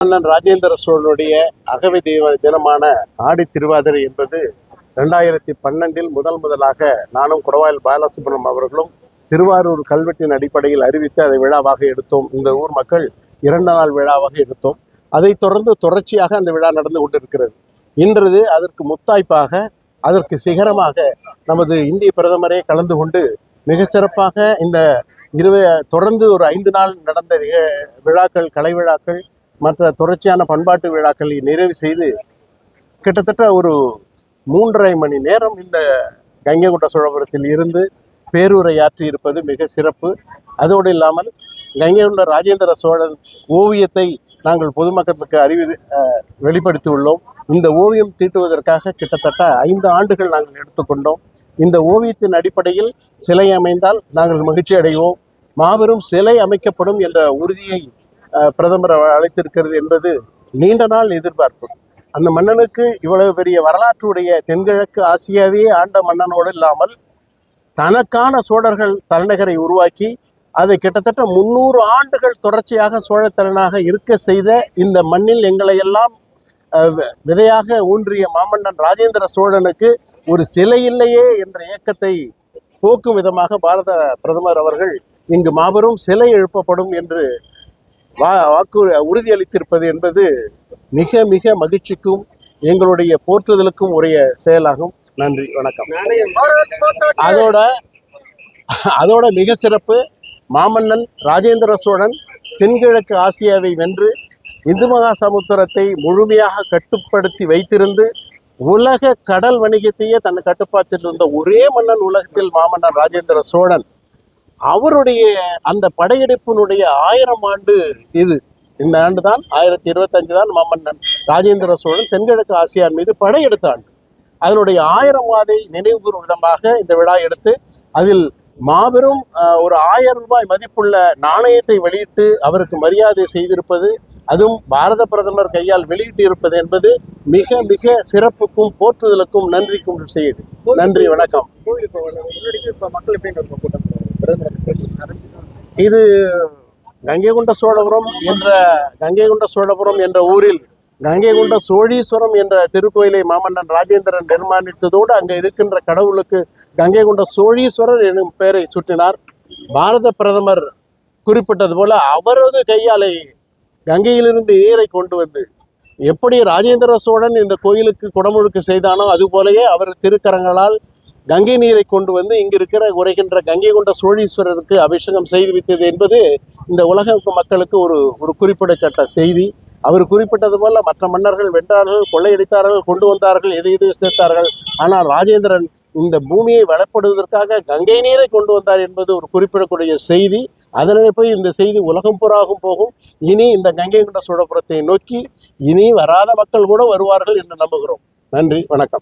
மன்னன் ராஜேந்திர சோழனுடைய அகவை தினமான ஆடி திருவாதிரை என்பது 2012 முதலாக நானும் குடவாயில் பாலசுப்ரமணியம் அவர்களும் திருவாரூர் கல்வெட்டின் அடிப்படையில் அறிவித்து அதை விழாவாக எடுத்தோம். இந்த ஊர் மக்கள் 2 நாள் விழாவாக எடுத்தோம். அதைத் தொடர்ந்து தொடர்ச்சியாக அந்த விழா நடந்து கொண்டிருக்கிறது. இன்றது அதற்கு முத்தாய்ப்பாக, அதற்கு சிகரமாக நமது இந்திய பிரதமரே கலந்து கொண்டு மிக சிறப்பாக இந்த தொடர்ந்து ஒரு 5 நாள் நடந்த விழாக்கள், கலை விழாக்கள், மற்ற தொடர்ச்சியான பண்பாட்டு விழாக்களை நிறைவு செய்து கிட்டத்தட்ட ஒரு 3.5 மணி நேரம் இந்த கங்கை கொண்ட சோழபுரத்தில் இருந்து பேருரையாற்றி இருப்பது மிக சிறப்பு. அதோடு இல்லாமல் கங்கை கொண்ட ராஜேந்திர சோழன் ஓவியத்தை நாங்கள் பொதுமக்களுக்கு வெளிப்படுத்தி உள்ளோம். இந்த ஓவியம் தீட்டுவதற்காக கிட்டத்தட்ட 5 ஆண்டுகள் நாங்கள் எடுத்துக்கொண்டோம். இந்த ஓவியத்தின் அடிப்படையில் சிலை அமைந்தால் நாங்கள் மகிழ்ச்சி அடைவோம். மாபெரும் சிலை அமைக்கப்படும் என்ற உறுதியை பிரதமர் அழைத்திருக்கிறது என்பது நீண்ட நாள் எதிர்பார்ப்பு. அந்த மன்னனுக்கு இவ்வளவு பெரிய வரலாற்றுடைய தென்கிழக்கு ஆசியாவே ஆண்ட மன்னனோடு இல்லாமல் தனக்கான சோழர்கள் தலைநகரை உருவாக்கி அதை கிட்டத்தட்ட 300 ஆண்டுகள் தொடர்ச்சியாக சோழ தலைவனாக இருக்க செய்த இந்த மண்ணில் எங்களை எல்லாம் விதையாக ஊன்றிய மாமன்னன் ராஜேந்திர சோழனுக்கு ஒரு சிலை இல்லையே என்ற இயக்கத்தை போக்கும் விதமாக பாரத பிரதமர் அவர்கள் இங்கு மாபெரும் சிலை எழுப்பப்படும் என்று உறுதியளித்திருப்பது என்பது மிக மிக மகிழ்ச்சிக்கும் எங்களுடைய போற்றுதலுக்கும் உரிய செயலாகும். நன்றி, வணக்கம். அதோட மிக சிறப்பு, மாமன்னன் ராஜேந்திர சோழன் தென்கிழக்கு ஆசியாவை வென்று இந்து மகா சமுத்திரத்தை முழுமையாக கட்டுப்படுத்தி வைத்திருந்து உலக கடல் வணிகத்தையே தன் கட்டுப்பாட்டில் இருந்த ஒரே மன்னன் உலகத்தில் மாமன்னன் ராஜேந்திர சோழன். அவருடைய அந்த படையெடுப்பினுடைய 1000 ஆண்டு இந்த ஆண்டு தான் 1025 தான் மாமன்னன் ராஜேந்திர சோழன் தென்கிழக்கு ஆசியா மீது படையெடுத்த ஆண்டு. அதனுடைய 1000வது நினைவு கூறும் விதமாக இந்த விழா எடுத்து அதில் மாபெரும் ஒரு 1000 ரூபாய் மதிப்புள்ள நாணயத்தை வெளியிட்டு அவருக்கு மரியாதை செய்திருப்பது, அதுவும் பாரத பிரதமர் கையால் வெளியிட்டு இருப்பது என்பது மிக மிக சிறப்புக்கும் போற்றுதலுக்கும் நன்றிக்கும் செய்யுது. நன்றி, வணக்கம். இது கங்கை கொண்ட சோழபுரம் என்ற ஊரில் கங்கை கொண்ட சோழீஸ்வரம் என்ற திருக்கோயிலை மாமன்னன் ராஜேந்திரன் நிர்மாணித்ததோடு அங்கே இருக்கின்ற கடவுளுக்கு கங்கை கொண்ட சோழீஸ்வரர் எனும் பெயரை சூட்டினார். பாரத பிரதமர் குறிப்பிட்டது போல அவரது கையாலை கங்கையிலிருந்து நீரை கொண்டு வந்து எப்படி ராஜேந்திர சோழன் இந்த கோயிலுக்கு குடமுழுக்கு செய்தானோ அதுபோலவே அவர் திருக்கரங்களால் கங்கை நீரை கொண்டு வந்து இங்கு உரைகின்ற கங்கை கொண்ட சோழீஸ்வரருக்கு அபிஷேகம் செய்து வைத்தது என்பது இந்த உலக மக்களுக்கு ஒரு குறிப்பிடத்தக்க செய்தி. அவர் குறிப்பிட்டது போல மற்ற மன்னர்கள் வென்றார்கள், கொள்ளையடித்தார்கள், கொண்டு வந்தார்கள், எது சேர்த்தார்கள். ஆனால் ராஜேந்திரன் இந்த பூமியை வளப்படுவதற்காக கங்கை நீரை கொண்டு வந்தார் என்பது ஒரு குறிப்பிடக்கூடிய செய்தி. அதனை போய் இந்த செய்தி உலகம் புறாகும் போகும். இனி இந்த கங்கை கொண்ட சோழபுரத்தை நோக்கி இனி வராத மக்கள் கூட வருவார்கள் என்று நம்புகிறோம். நன்றி, வணக்கம்.